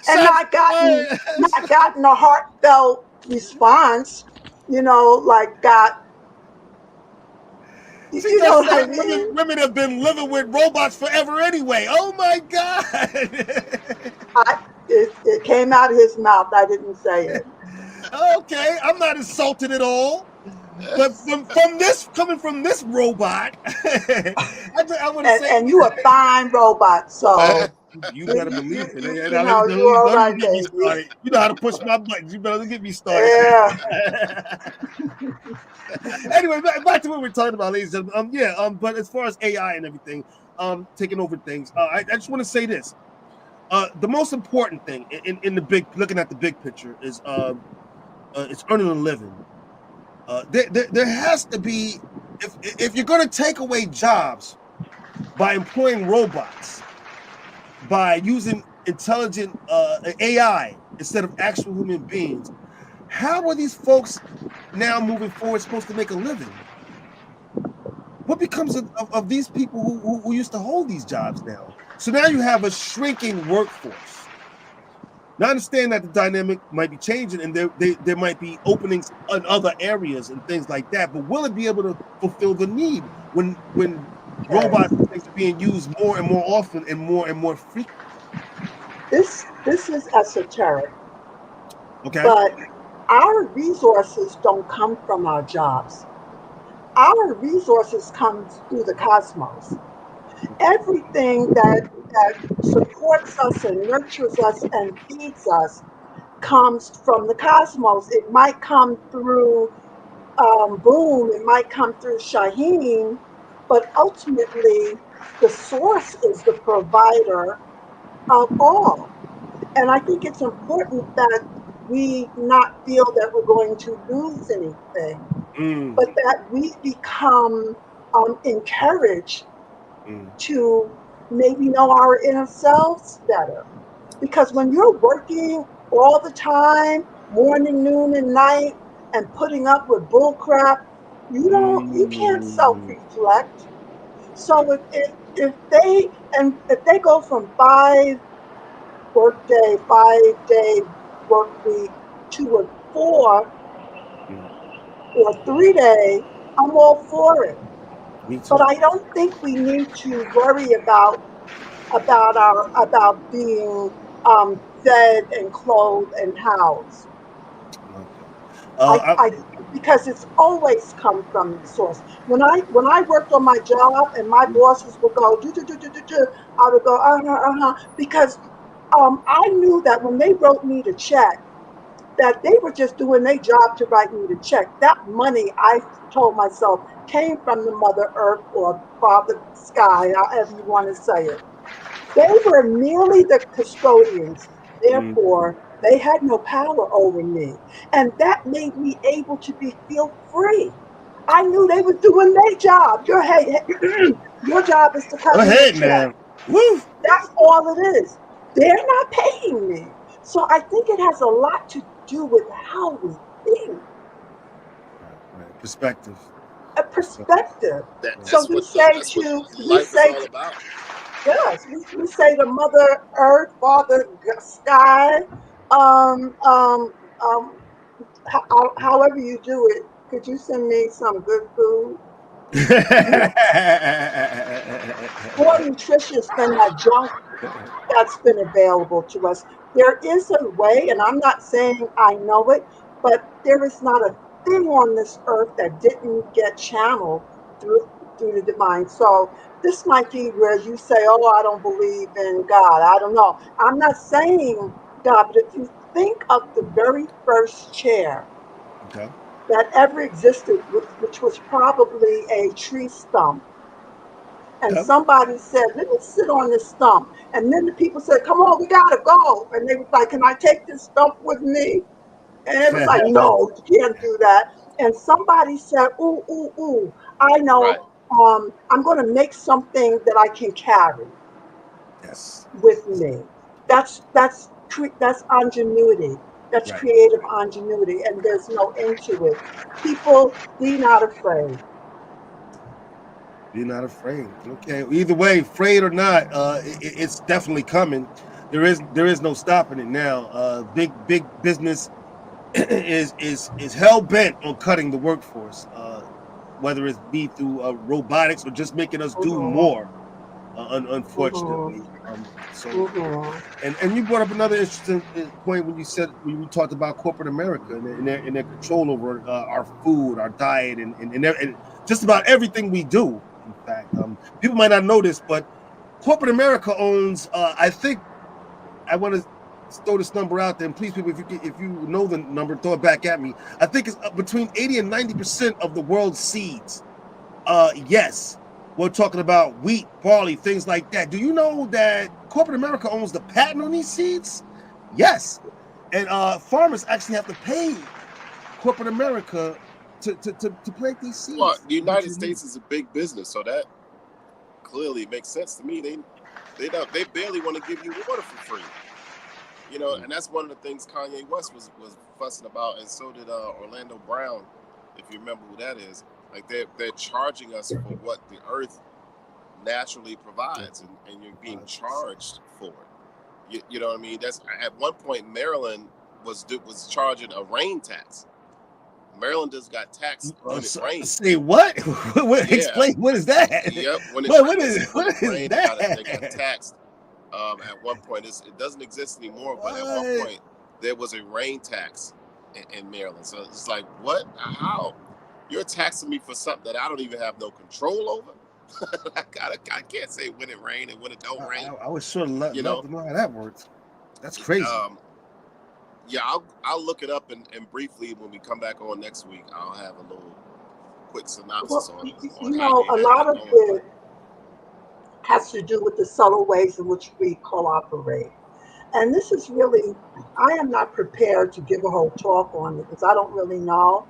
And not gotten a heartfelt response. You know, like got. You know, like women have been living with robots forever anyway. Oh my God. It came out of his mouth. I didn't say it. Okay, I'm not insulted at all. But from this, coming from this robot, I want to say, And you a fine robot, so you better believe it. you Now, know, let you all me right, get me baby. started. You know how to push my buttons. You better get me started. Yeah. Anyway, back to what we're talking about, ladies and gentlemen. But as far as AI and everything, taking over things, I just want to say this. The most important thing in the big, looking at the big picture, is it's earning a living. There has to be, if you're going to take away jobs by employing robots, by using intelligent AI instead of actual human beings, how are these folks now moving forward supposed to make a living? What becomes of these people who used to hold these jobs now? So now you have a shrinking workforce. Now I understand that the dynamic might be changing and there might be openings in other areas and things like that, but will it be able to fulfill the need when robots and things are being used more and more often and more frequently? This is esoteric. Okay. But our resources don't come from our jobs. Our resources come through the cosmos. Everything that supports us and nurtures us and feeds us comes from the cosmos. It might come through Boom, it might come through Shaheen, but ultimately the source is the provider of all. And I think it's important that we not feel that we're going to lose anything, but that we become encouraged to maybe know our inner selves better. Because when you're working all the time, morning, noon, and night, and putting up with bull crap, you can't self-reflect. So if they go from 5-day work week to a 4 or 3-day, I'm all for it. But I don't think we need to worry about being fed and clothed and housed. Because it's always come from the source. When I worked on my job and my bosses would go I would go because I knew that when they wrote me the check, that they were just doing their job to write me the check. That money, I told myself, came from the Mother Earth or Father Sky, however you want to say it. They were merely the custodians. Therefore, they had no power over me. And that made me able to feel free. I knew they were doing their job. Your job is to cut me a check. Woo. That's all it is. They're not paying me. So I think it has a lot to do with how we think. Right. Perspective. A perspective. That's so we say yes, we say to Mother Earth, Father Sky, however you do it. Could you send me some good food? More nutritious than that junk that's been available to us. There is a way, and I'm not saying I know it, but there is not a thing on this earth that didn't get channeled through the divine. So this might be where you say, oh, I don't believe in God. I don't know. I'm not saying God, but if you think of the very first chair that ever existed, which was probably a tree stump, and somebody said, let me sit on this stump. And then the people said, come on, we got to go. And they was like, can I take this stump with me? And it was like, no, you can't do that. And somebody said, ooh, I know. Right. I'm going to make something that I can carry with me. That's ingenuity. That's creative ingenuity. And there's no end to it. People, be not afraid. Be not afraid. Okay. Either way, afraid or not, it's definitely coming. There is no stopping it now. Big business is hell bent on cutting the workforce, whether it be through robotics or just making us do more. unfortunately. And you brought up another interesting point when you talked about corporate America and their control over our food, our diet, and just about everything we do. In fact, people might not know this, but corporate America owns. I think I want to throw this number out there, and please, people, if you know the number, throw it back at me. I think it's between 80 and 90% of the world's seeds. Yes. We're talking about wheat, barley, things like that. Do you know that corporate America owns the patent on these seeds? Yes. And farmers actually have to pay corporate America to plant these seeds. Well, the United States is a big business, so that clearly makes sense to me. They barely want to give you water for free. You know, and that's one of the things Kanye West was fussing about, and so did Orlando Brown, if you remember who that is. Like they're charging us for what the earth naturally provides, and you're being charged for it. You know what I mean? That's at one point Maryland was charging a rain tax. Maryland just got taxed when it rains. Say what? Explain what is that? Yep. When it what is that? They got taxed. At one point, it doesn't exist anymore. But at one point, there was a rain tax in Maryland. So it's like, what? How? You're taxing me for something that I don't even have no control over. I can't say when it rained and when it don't rain. I would sure love to know how that works. That's crazy. Yeah, I'll look it up and briefly when we come back on next week, I'll have a little quick synopsis on you know, a lot of it has to do with the subtle ways in which we cooperate. And this is really, I am not prepared to give a whole talk on it because I don't really know.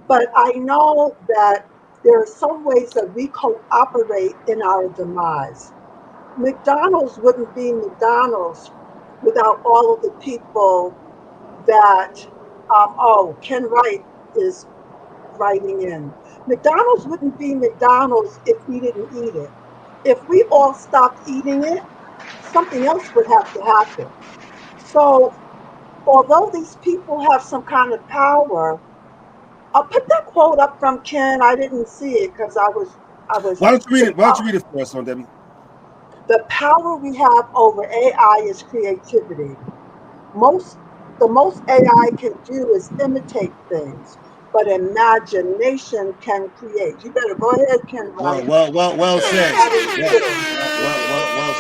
But I know that there are some ways that we cooperate in our demise. McDonald's wouldn't be McDonald's without all of the people that, Ken Wright is writing in. McDonald's wouldn't be McDonald's if we didn't eat it. If we all stopped eating it, something else would have to happen. So, although these people have some kind of power, I'll put that quote up from Ken. I didn't see it because I was. Why don't you read it? Why don't you read it for us, Debbie? The power we have over AI is creativity. The most AI can do is imitate things, but imagination can create. You better go ahead, Ken. Well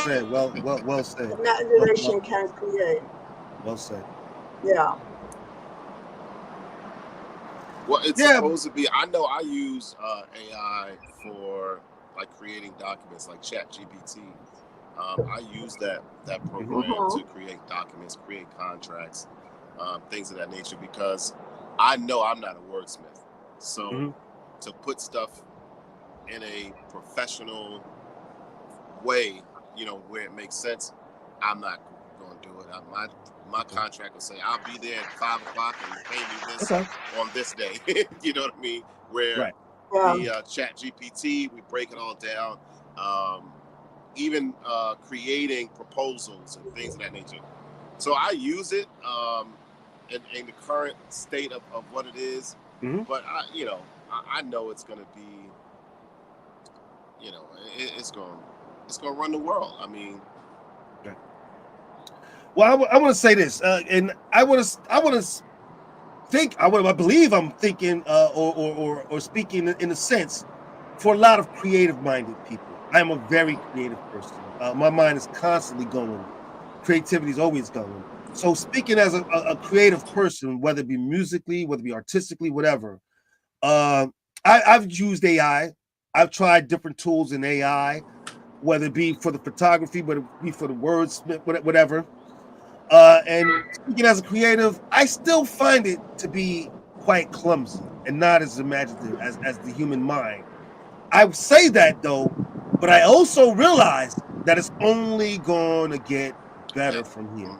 said. Well said. Imagination can create. Well said. Yeah. Well, it's supposed to be. I know I use AI for like creating documents, like ChatGPT. I use that program to create documents, create contracts, things of that nature, because I know I'm not a wordsmith. So to put stuff in a professional way, you know, where it makes sense, I'm not going to do it. My contract will say I'll be there at 5 o'clock and pay me this on this day. You know what I mean? Where the ChatGPT, we break it all down. Even creating proposals and things of that nature. So I use it in the current state of what it is. But I know it's going to be, it's going to run the world. I mean. Well, I want to say this, and I believe I'm thinking or speaking in a sense for a lot of creative-minded people. I am a very creative person. My mind is constantly going. Creativity is always going. So speaking as a creative person, whether it be musically, whether it be artistically, whatever, I've used AI. I've tried different tools in AI, whether it be for the photography, whether it be for the words, whatever. And speaking as a creative, I still find it to be quite clumsy and not as imaginative as the human mind. I would say that though, but I also realize that it's only going to get better from here.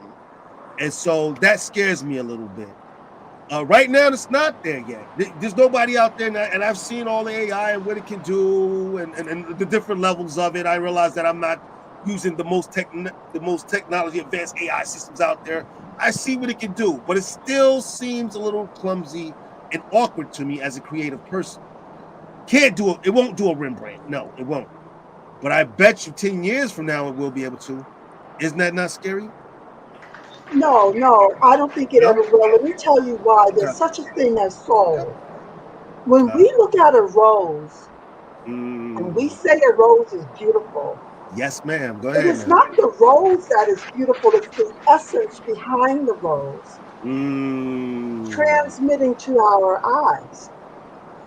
And so that scares me a little bit. Right now, it's not there yet. There's nobody out there, and I've seen all the AI and what it can do and the different levels of it. I realize that I'm not using the most technology advanced AI systems out there. I see what it can do, but it still seems a little clumsy and awkward to me as a creative person. Can't do it. It won't do a Rembrandt. No, it won't. but I bet you 10 years from now it will be able to. Isn't that not scary? No, I don't think it No? ever will. Let me tell you why. There's such a thing as soul. When we look at a rose and we say a rose is beautiful, Yes, ma'am. Go it ahead. is not the rose that is beautiful, it's the essence behind the rose transmitting to our eyes.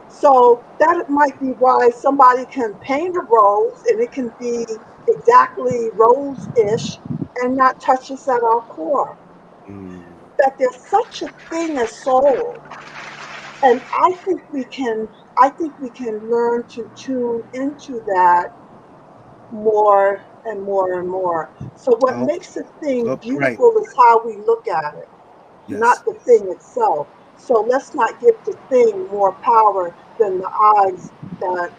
So that might be why somebody can paint a rose and it can be exactly rose-ish and not touch us at our core. That there's such a thing as soul. And I think we can learn to tune into that more and more and more. So what makes a thing beautiful is how we look at it, not the thing itself. So let's not give the thing more power than the eyes that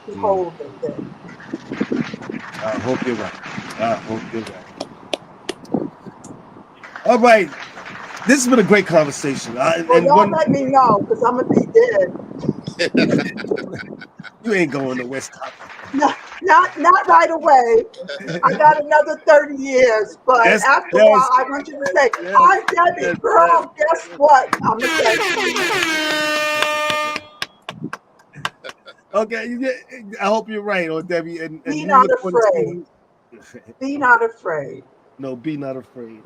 behold the thing. I hope you're right. All right. This has been a great conversation. Y'all let me know, because I'm going to be dead. You ain't going to West Top. Not right away. I got another 30 years, but after a while, I want you to say, "Hi, Debbie, girl. Guess what?" I'm gonna say. Okay, I hope you're right, Debbie. And be not afraid. Be not afraid. No, be not afraid.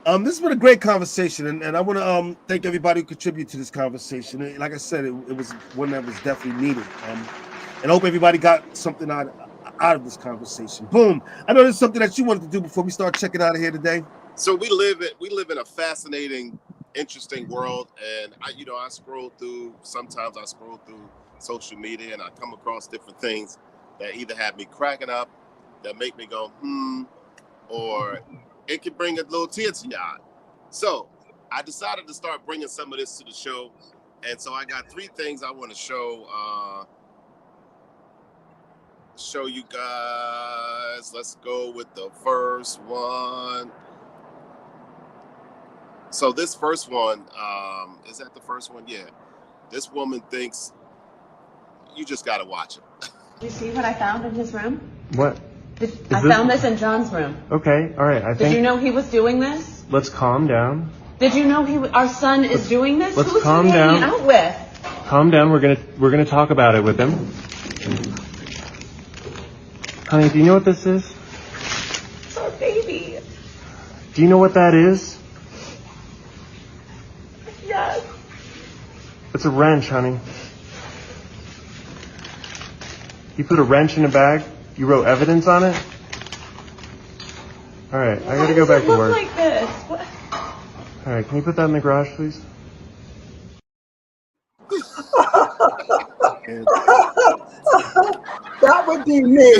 This has been a great conversation, and I want to thank everybody who contributed to this conversation. Like I said, it was one that was definitely needed. And I hope everybody got something out of this conversation. Boom. I know there's something that you wanted to do before we start checking out of here today. So we live in a fascinating, interesting world, and I scroll through social media, and I come across different things that either have me cracking up, that make me go or it can bring a little tear to your eye. So I decided to start bringing some of this to the show, and so I got 3 things I want to show you guys. Let's go with the first one. So this first one, is that the first one? Yeah. This woman thinks you just got to watch it. Did you see what I found in his room? What? I found this in John's room. Okay, all right. Did you know he was doing this? Let's calm down. Did you know our son is doing this? Let's Who's calm he down. hanging out with? Calm down. We're gonna talk about it with him. Honey, do you know what this is? It's our baby. Do you know what that is? Yes. It's a wrench, honey. You put a wrench in a bag. You wrote evidence on it. All right, I gotta go back to work. Why does it look like this? What? All right, can you put that in the garage, please? That would be me.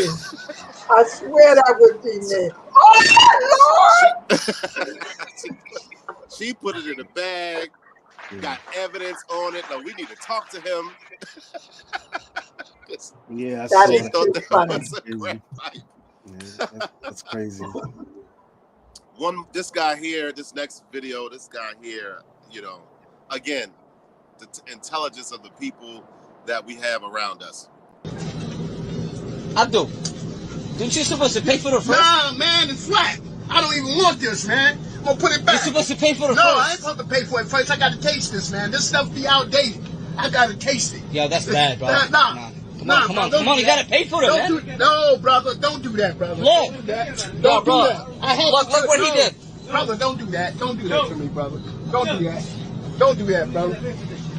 I swear that would be me. Oh, Lord! She put it in a bag, got evidence on it. No, we need to talk to him. Yeah, that she is thought too that funny. was a crack pipe. Yeah, that's crazy. This guy here, this next video, this guy here, again, the intelligence of the people that we have around us. Abdul, didn't you supposed to pay for the first? Nah, man, it's flat. I don't even want this, man. I'm gonna put it back. You're supposed to pay for the first. No, I ain't supposed to pay for it first. I gotta taste this, man. This stuff be outdated. I gotta taste it. Yo, that's bad, bro. Come on, you gotta pay for it, man. No, brother, don't do that, brother. Look. Don't do that. Yo, Don't bro. do that. I had Look what he did. Brother, don't do that. Don't do that to me, brother. Don't do that. Don't do that, brother.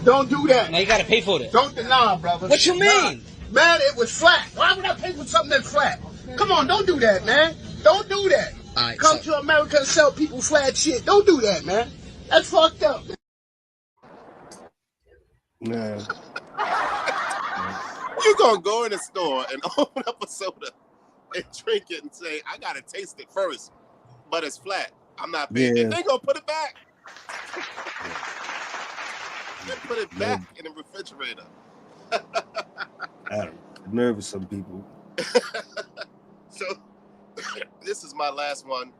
Don't do that. Now you gotta pay for it. Nah, brother. What you mean? Man, it was flat. Why would I pay for something that's flat? Come on, don't do that, man. Don't do that. Right, Come to America and sell people flat shit. Don't do that, man. That's fucked up, man. Yeah. You gonna go in the store and open up a soda and drink it and say, I gotta taste it first, but it's flat. I'm not paying. Yeah. And they gonna put it back. They put it back in the refrigerator. I don't know. Nervous some people. So this is my last one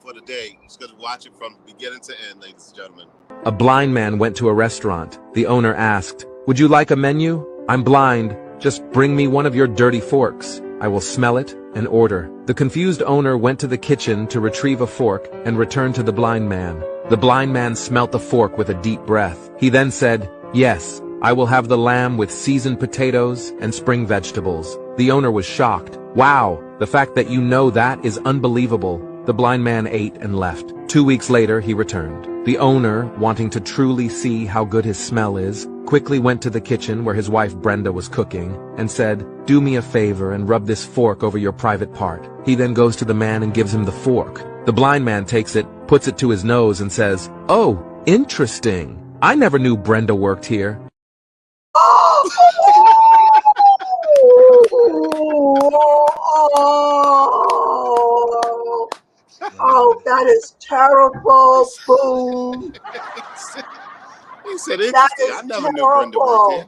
for the day. Just gonna watch it from beginning to end, ladies and gentlemen. A blind man went to a restaurant. The owner asked, "Would you like a menu? I'm blind. Just bring me one of your dirty forks. I will smell it and order. The confused owner went to the kitchen to retrieve a fork and returned to the blind man. The blind man smelt the fork with a deep breath. He then said, "Yes, I will have the lamb with seasoned potatoes and spring vegetables." The owner was shocked. "Wow, the fact that you know that is unbelievable." The blind man ate and left. 2 weeks later, he returned. The owner, wanting to truly see how good his smell is, quickly went to the kitchen where his wife Brenda was cooking and said, "Do me a favor and rub this fork over your private part." He then goes to the man and gives him the fork. The blind man takes it, puts it to his nose and says, "Oh, interesting. I never knew Brenda worked here." Oh, that is terrible. Boom. He said interesting. I never knew Brenda worked here.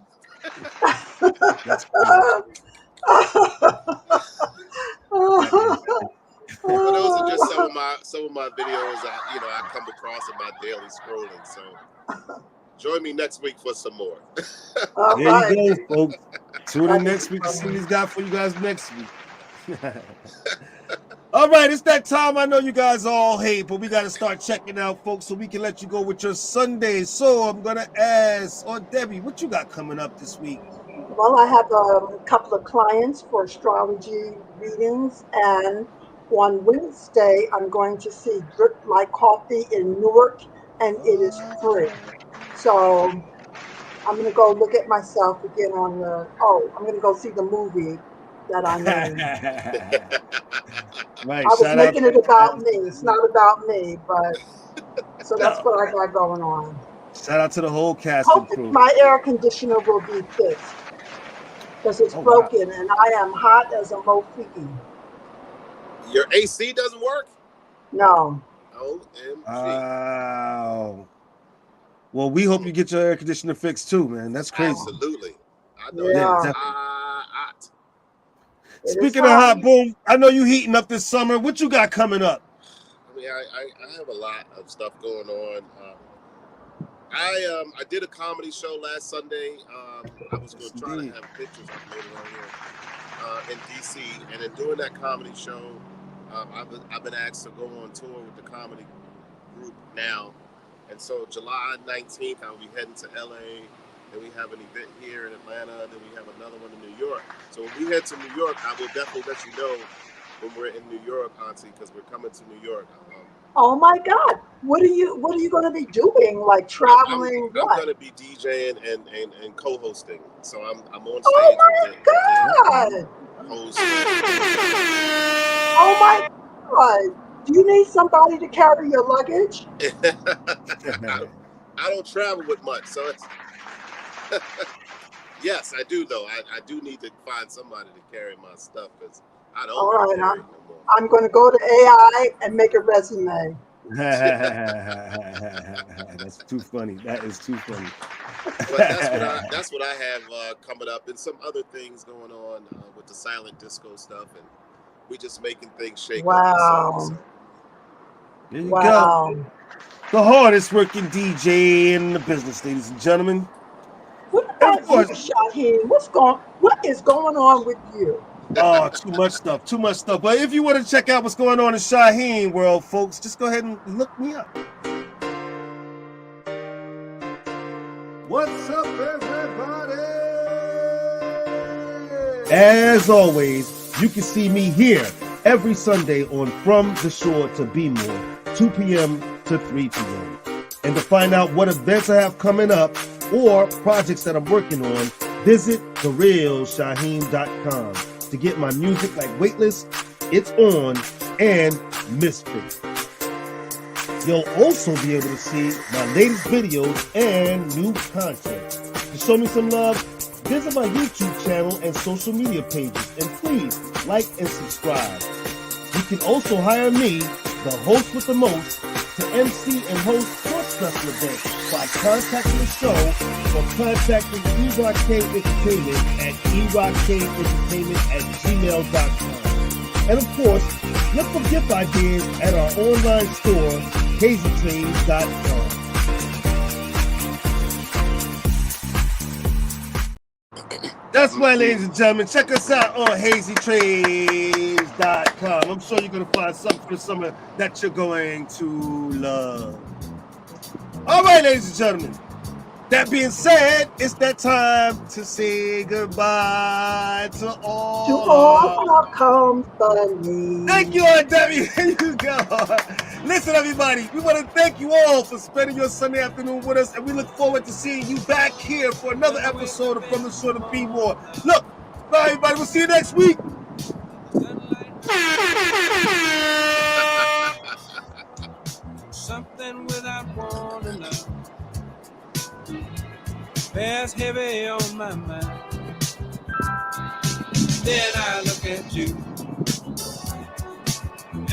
Well, those are just some of my videos I come across in my daily scrolling. So join me next week for some more. There you go, folks. Tune in next week to see what he's got for you guys next week. All right, it's that time. I know you guys all hate, but we got to start checking out, folks, so we can let you go with your Sunday. So I'm going to ask, Debbie, what you got coming up this week? Well, I have a couple of clients for astrology readings, and on Wednesday, I'm going to see Drip Like Coffee in Newark, and it is free. So I'm going to go look at myself again I'm going to go see the movie that I'm in. Right, I was making it about me. It's not about me, but so that's what I got going on. Shout out to the whole cast and crew. My air conditioner will be fixed because it's broken, and I am hot as a mofiki. Your AC doesn't work? No. OMG. Well, we hope you get your air conditioner fixed too, man. That's crazy. Absolutely. I know. Yeah. Hot. Speaking of hot, Boom, I know you heating up this summer. What you got coming up? I mean, I have a lot of stuff going on. I did a comedy show last Sunday. I was going to try to have pictures uploaded on here in DC, and in doing that comedy show, I've been asked to go on tour with the comedy group now, and so July 19th I'll be heading to LA. Then we have an event here in Atlanta. Then we have another one in New York. So when we head to New York, I will definitely let you know when we're in New York, Auntie, because we're coming to New York. Oh my God! What are you going to be doing? Like traveling? I'm going to be DJing and co-hosting. So I'm on stage. Oh my God! Oh my God! Do you need somebody to carry your luggage? I don't travel with much, so it's. Yes, I do though. I do need to find somebody to carry my stuff because I don't. All right, I'm going to go to AI and make a resume. That's too funny. That is too funny. But that's what I have coming up, and some other things going on with the silent disco stuff, and we just making things shake. Wow. So. There you go. The hardest working DJ in the business, ladies and gentlemen. What about you, Shaheem? What is going on with you? Oh, too much stuff. But if you want to check out what's going on in Shaheem world, folks, just go ahead and look me up. What's up, everybody? As always, you can see me here every Sunday on From the Shore to Be More, 2 p.m. to 3 p.m. And to find out what events I have coming up or projects that I'm working on, visit therealshaheem.com to get my music like Weightless, It's On, and Misfit. You'll also be able to see my latest videos and new content. To show me some love, visit my YouTube channel and social media pages, and please like and subscribe. You can also hire me, the host with the most, to MC and host sports special events by contacting the show or contacting EROCK Entertainment at erockentertainment@gmail.com. And of course, look for gift ideas at our online store, hazytrades.com. That's right, ladies and gentlemen. Check us out on hazytrades.com. I'm sure you're going to find something for the summer that you're going to love. All right, ladies and gentlemen. That being said, it's that time to say goodbye to all. To all our company. Thank you, Debbie. There you go. Listen, everybody, we want to thank you all for spending your Sunday afternoon with us, and we look forward to seeing you back here for another episode of From the Shore to Be More. Look, bye, everybody. We'll see you next week. Something without warning now bears heavy on my mind. Then I look at you,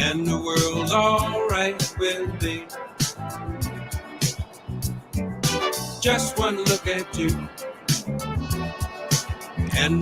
and the world's all right with me. Just one look at you, and